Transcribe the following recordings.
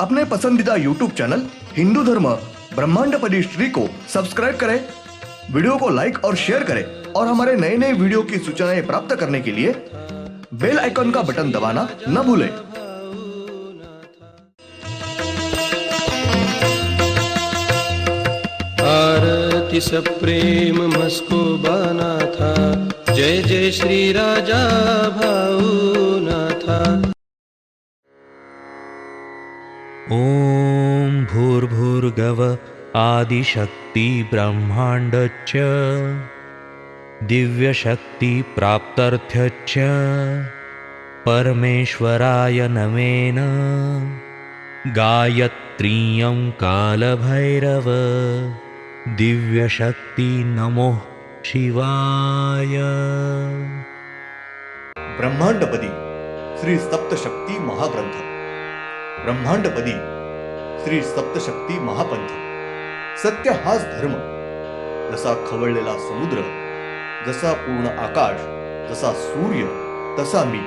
अपने पसंदीदा YouTube channel Hindu धर्म ब्रह्मांडपदी श्री को सब्सक्राइब करें, वीडियो को लाइक और शेयर करें और हमारे नए नए वीडियो की सूचनाएं प्राप्त करने के लिए बेल आइकन का बटन दबाना न भूलें। आरती सब प्रेम मस्को बना था, जय जय श्री राजा भाऊनाथा। ॐ भूर्भुर्गव आदिशक्ति ब्रह्माण्डच्च दिव्यशक्ति प्राप्त्यर्थच्च परमेश्वराय नमेन गायत्रीयं कालभैरव दिव्यशक्ति नमो शिवाय। ब्रह्मांडपदी श्री सप्तशक्ती महाग्रंथ, ब्रह्मांडपदी श्री सप्तशक्ती महापंथ। सत्य हाच धर्म, जसा खवळलेला समुद्र, जसा पूर्ण आकाश, जसा सूर्य, तसा मी।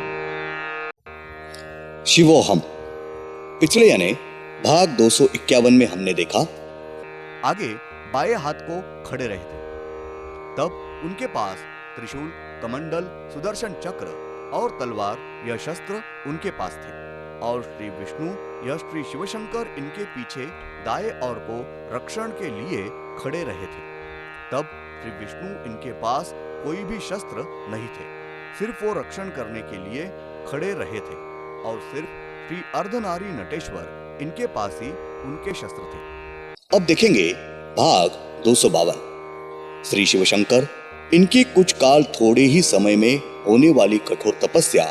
शिवोहम। पिछले यानी भाग 251 में हमने देखा, आगे बाएं हाथ को खड़े रहे थे, तब उनके पास त्रिशूल, कमंडल, सुदर्शन चक्र और तलवार यह शस्त्र उनके पास थे, और श्री विष्णु यह श्री शिवशंकर इनके पीछे दाएं ओर को रक्षण के लिए खड़े रहे थे। तब श्री विष्णु इनके पास कोई भी शस्त्र नहीं थे, सिर्फ वो रक्षण करने के लिए खड़े रहे थे, और सिर्फ श्री अर्धनारी नटेश्वर इनके पास ही उनके शस्त्र थे। अब देखेंगे भाग 252। श्री शिवशंकर इनकी कुछ काल थोड़े ही समय में होने वाली कठोर तपस्या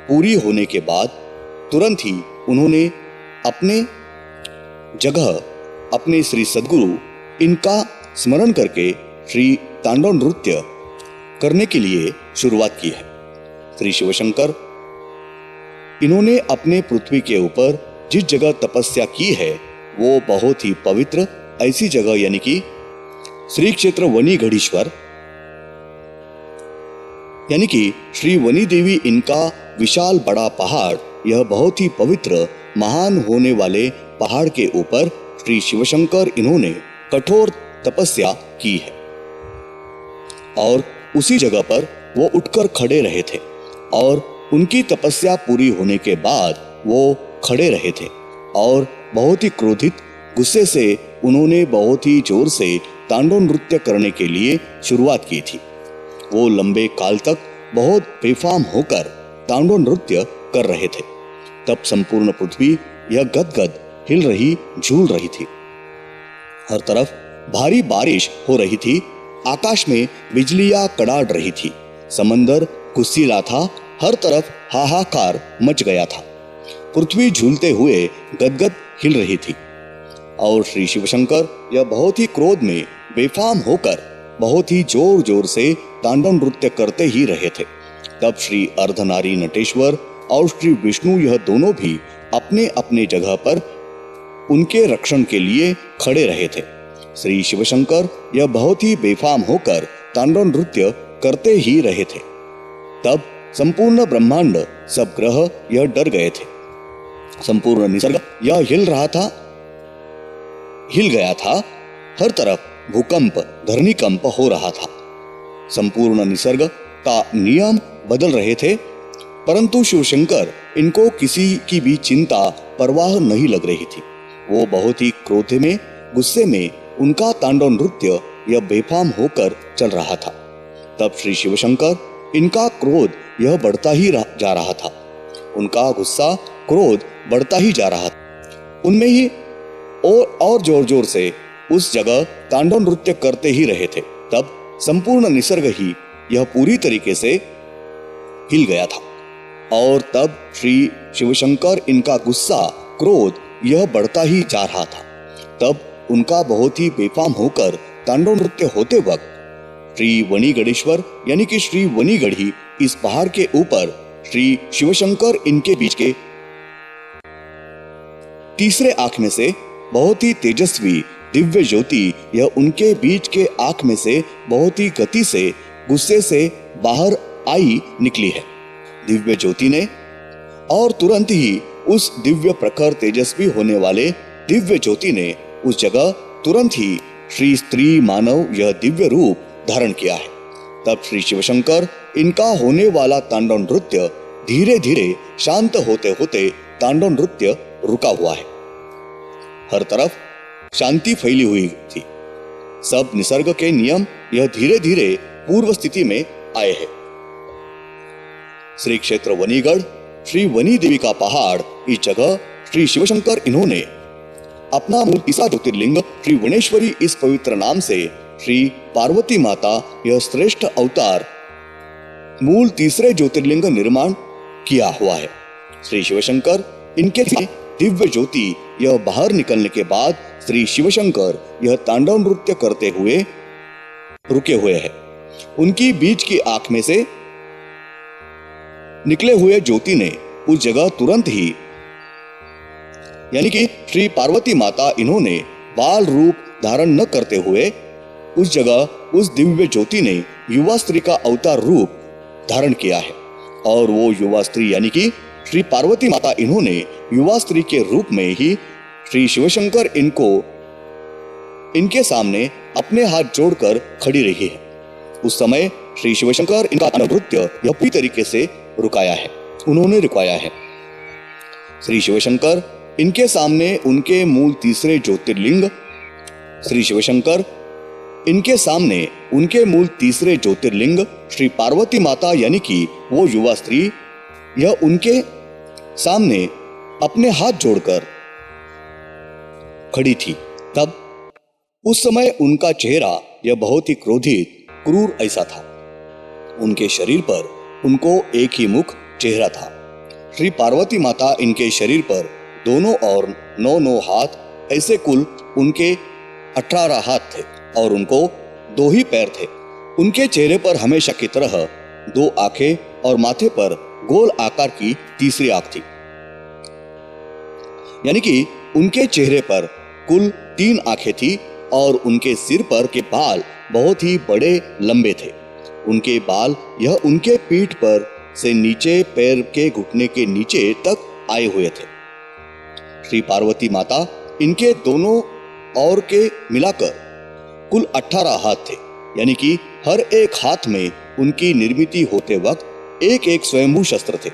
पूरी होने के बाद तुरंत ही उन्होंने अपने जगह अपने श्री सद्गुरु इनका स्मरण करके श्री तांडव नृत्य करने के लिए शुरुआत की है। श्री शिवशंकर इन्होंने अपने पृथ्वी के ऊपर जिस जगह तपस्या की है वो बहुत ही पवित्र ऐसी जगह यानी कि श्री क्षेत्र वनी गढ़ीश्वर यानी कि श्री वनी देवी इनका विशाल बड़ा पहाड़, यह बहुत ही पवित्र महान होने वाले पहाड़ के ऊपर श्री शिवशंकर इन्होंने कठोर तपस्या की है, और उसी जगह पर वो उठकर खड़े रहे थे, और उनकी तपस्या पूरी होने के बाद वो खड़े रहे थे, और बहुत ही क्रोधित गुस्से से उन्होंने बहुत ही जोर से तांडव नृत्य करने के लिए शुरुआत की थी। वो लंबे काल तक बहुत बेफाम होकर तांडव नृत्य कर रहे थे। तब संपूर्ण पृथ्वी यह गदगद हिल रही, झूल रही थी। हर तरफ भारी बारिश हो रही थी, आकाश में बिजलियां कड़ाड़ रही थी, समंदर कुसीला था, हर तरफ हाहाकार मच गया था, पृथ्वी झूलते हुए गदगद हिल रही थी, और श्री शिवशंकर यह बहुत ही क्रोध में बेफाम होकर बहुत ही जोर जोर से तांडव नृत्य करते ही रहे थे। तब श्री अर्धनारी नटेश्वर और श्री विष्णु यह दोनों भी अपने अपने जगह पर उनके रक्षण के लिए खड़े रहे थे। श्री शिवशंकर यह बहुत ही बेफाम होकर तांडव नृत्य करते ही रहे थे। तब संपूर्ण ब्रह्मांड सब ग्रह यह डर गए थे, संपूर्ण निसर्ग यह हिल गया था, हर तरफ भूकंप धरनीकंप हो रहा था, संपूर्ण निसर्ग का नियम बदल रहे थे, परंतु शिवशंकर इनको किसी की भी चिंता परवाह नहीं लग रही थी। वो बहुत ही क्रोध में गुस्से में उनका तांडव नृत्य यह बेफाम होकर चल रहा था। तब श्री शिवशंकर इनका क्रोध यह बढ़ता ही जा रहा था, उनका गुस्सा क्रोध बढ़ता ही जा रहा था। उनमें ही और जोर जोर से उस जगह तांडव नृत्य करते ही रहे थे। तब संपूर्ण निसर्ग ही यह पूरी तरीके से हिल गया था, और तब श्री शिवशंकर इनका गुस्सा क्रोध यह बढ़ता ही जा रहा था। तब उनका बहुत ही बेफाम होकर तांडव नृत्य होते वक्त श्री वनीगढ़ेश्वर यानी कि श्री वनीगढ़ी इस पहाड़ के ऊपर श्री शिवशंकर इनके बीच के तीसरे आंख में से बहुत ही तेजस्वी दिव्य ज्योति यह उनके बीच के आंख में से बहुत ही गति से गुस्से से बाहर आई निकली है। दिव्य ज्योति ने और तुरंत ही उस दिव्य प्रखर तेजस्वी होने वाले दिव्य ज्योति ने उस जगह तुरंत ही श्री स्त्री मानव यह दिव्य रूप धारण किया है। तब श्री शिवशंकर इनका होने वाला तांडव नृत्य धीरे धीरे शांत होते होते तांडव नृत्य रुका हुआ है। हर तरफ शांति फैली हुई थी। सब निसर्ग के नियम यह धीरे धीरे पूर्व स्थिति में आए हैं। श्री क्षेत्र वनीगढ़, श्री वनी देवी का पहाड़, इस जगह श्री शिवशंकर इन्होंने अपना मूल तीसरा ज्योतिर्लिंग श्री वनेश्वरी इस पवित्र नाम से श्री पार्वती माता यह श्रेष्ठ अवतार मूल तीसरे ज्योतिर्लिंग निर्माण किया हुआ है। श्री शिवशंकर इनके दिव्य ज्योति यह बाहर निकलने के बाद श्री शिवशंकर यह तांडव नृत्य करते हुए रुके हुए हैं। उनकी बीच की आंख में से निकले हुए ज्योति ने उस जगह तुरंत ही यानी कि श्री पार्वती माता इन्होंने बाल रूप धारण न करते हुए उस जगह उस दिव्य ज्योति ने युवा स्त्री का अवतार रूप धारण किया है। और वो युवा स्त्री यानी कि श्री पार्वती माता इन्होंने युवा स्त्री के रूप में ही श्री शिवशंकर इनको इनके सामने अपने हाथ जोड़कर खड़ी रही है। उस समय श्री शिवशंकर इनका नृत्य यह पूरी तरीके से उन्होंने रुकाया है। श्री शिवशंकर इनके सामने उनके मूल तीसरे ज्योतिर्लिंग श्री शिवशंकर इनके सामने उनके मूल तीसरे ज्योतिर्लिंग श्री पार्वती माता यानी कि वो युवा स्त्री यह उनके सामने अपने हाथ जोड़कर खड़ी थी। तब उस समय उनका चेहरा यह बहुत ही क्रोधित क्रूर ऐसा था। उनके शरीर पर उनको एक ही मुख चेहरा था। श्री पार्वती माता इनके शरीर पर दोनों और 9 हाथ ऐसे कुल उनके 18 हाथ थे और उनको 2 ही पैर थे। उनके चेहरे पर हमेशा की तरह 2 आंखें और माथे पर गोल आकार की तीसरी आंख थी। यानी कि उनके चेहरे पर कुल 3 आंखें थी और उनके सिर पर के बाल बहुत ही बड़े लंबे थे। उनके बाल यह उनके पीठ पर से नीचे पैर के घुटने के नीचे तक आए हुए थे। श्री पार्वती माता इनके दोनों और के मिलाकर कुल 18 हाथ थे। यानी कि हर एक हाथ में उनकी निर्मित होते वक्त एक एक स्वयंभू शस्त्र थे।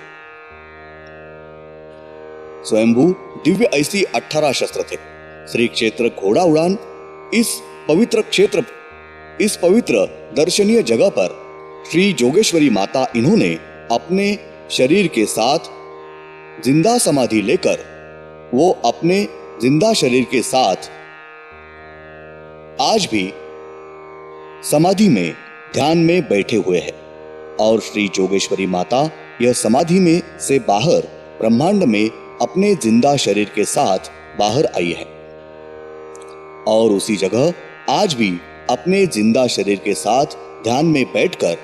स्वयंभू दिव्य ऐसी 18 शस्त्र थे। श्री क्षेत्र घोड़ा उड़ान इस पवित्र दर्शनीय जगह पर श्री जोगेश्वरी माता इन्होंने अपने शरीर के साथ जिंदा समाधि लेकर वो अपने जिंदा शरीर के साथ आज भी समाधि में ध्यान में बैठे हुए हैं। और श्री जोगेश्वरी माता यह समाधि में से बाहर ब्रह्मांड में अपने जिंदा शरीर के साथ बाहर आई है और उसी जगह आज भी अपने जिंदा शरीर के साथ ध्यान में बैठकर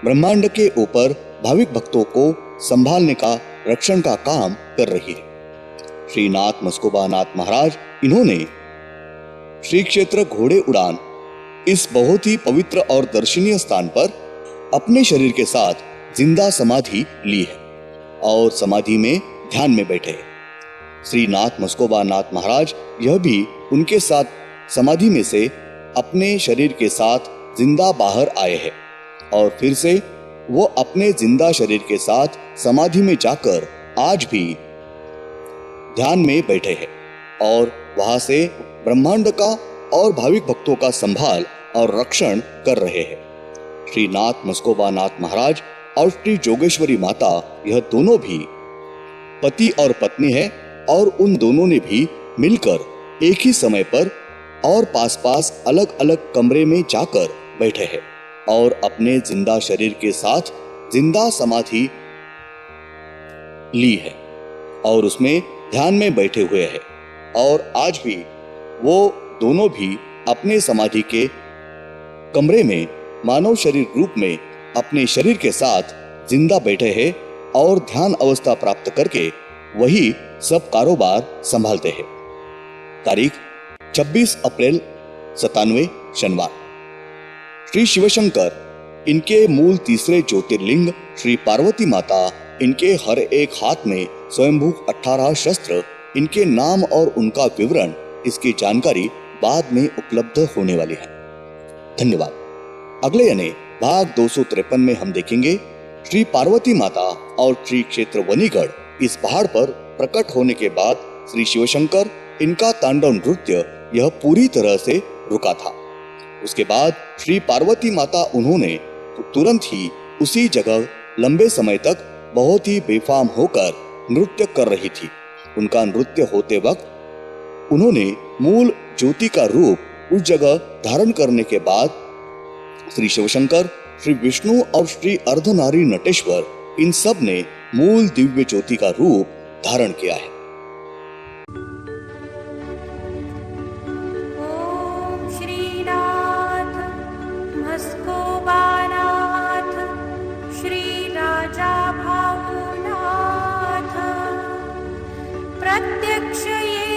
ब्रह्मांड के ऊपर भाविक भक्तों को संभालने का रक्षण का काम कर रही है। श्री नाथ मस्कोबा नाथ महाराज इन्होंने श्री क्षेत्र घोड़े उड़ान इस बहुत ही पवित्र और दर्शनीय स्थान पर अपने शरीर के साथ जिंदा समाधि ली है और समाधि में ध्यान में बैठे हैं। श्री नाथ मस्कोबा नाथ महाराज यह भी उनके साथ समाधि में से अपने शरीर के साथ जिंदा बाहर आए हैं और फिर से वो अपने जिंदा शरीर के साथ समाधि में जाकर आज भी ध्यान में बैठे हैं और वहां से ब्रह्मांड का और भाविक भक्तों का संभाल और रक्षण कर रहे हैं। श्री नाथ मस्कोबा नाथ महाराज और श्री जोगेश्वरी माता यह दोनों भी पति और पत्नी है और उन दोनों ने भी मिलकर एक ही समय पर और पास पास अलग अलग कमरे में जाकर बैठे हैं और अपने जिंदा शरीर के साथ जिंदा समाधि ली है और उसमें ध्यान में बैठे हुए हैं। और आज भी वो दोनों भी अपने समाधि के कमरे में मानव शरीर रूप में अपने शरीर के साथ जिंदा बैठे हैं और ध्यान अवस्था प्राप्त करके वही सब कारोबार संभालते हैं। तारीख 26 अप्रैल 97 शनिवार। श्री शिवशंकर इनके मूल तीसरे ज्योतिर्लिंग श्री पार्वती माता इनके हर एक हाथ में स्वयंभू 18 शस्त्र, इनके नाम और उनका विवरण, इसकी जानकारी बाद में उपलब्ध होने वाली है। धन्यवाद। अगले यानी भाग 253 में हम देखेंगे श्री पार्वती माता और श्री क्षेत्र वनीगढ़ इस पहाड़ पर प्रकट होने के बाद श्री शिवशंकर, इनका तांडव नृत्य यह पूरी तरह से रुका था। उसके बाद श्री पार्वती माता उन्होंने तुरंत ही उसी जगह लंबे समय तक बहुत ही बेफाम होकर नृत्य कर रही थी। उनका नृत्य होते वक्त उन्होंने मूल ज्योति का रूप उस जगह धारण करने के बाद श्री शिवशंकर, श्री विष्णु और श्री अर्धनारी नटेश्वर, इन सब ने मूल दिव्य ज्योति का रूप धारण किया है। ओम श्रीनाथ मस्कोबानाथ श्री राजा भावनाथ प्रत्यक्ष ये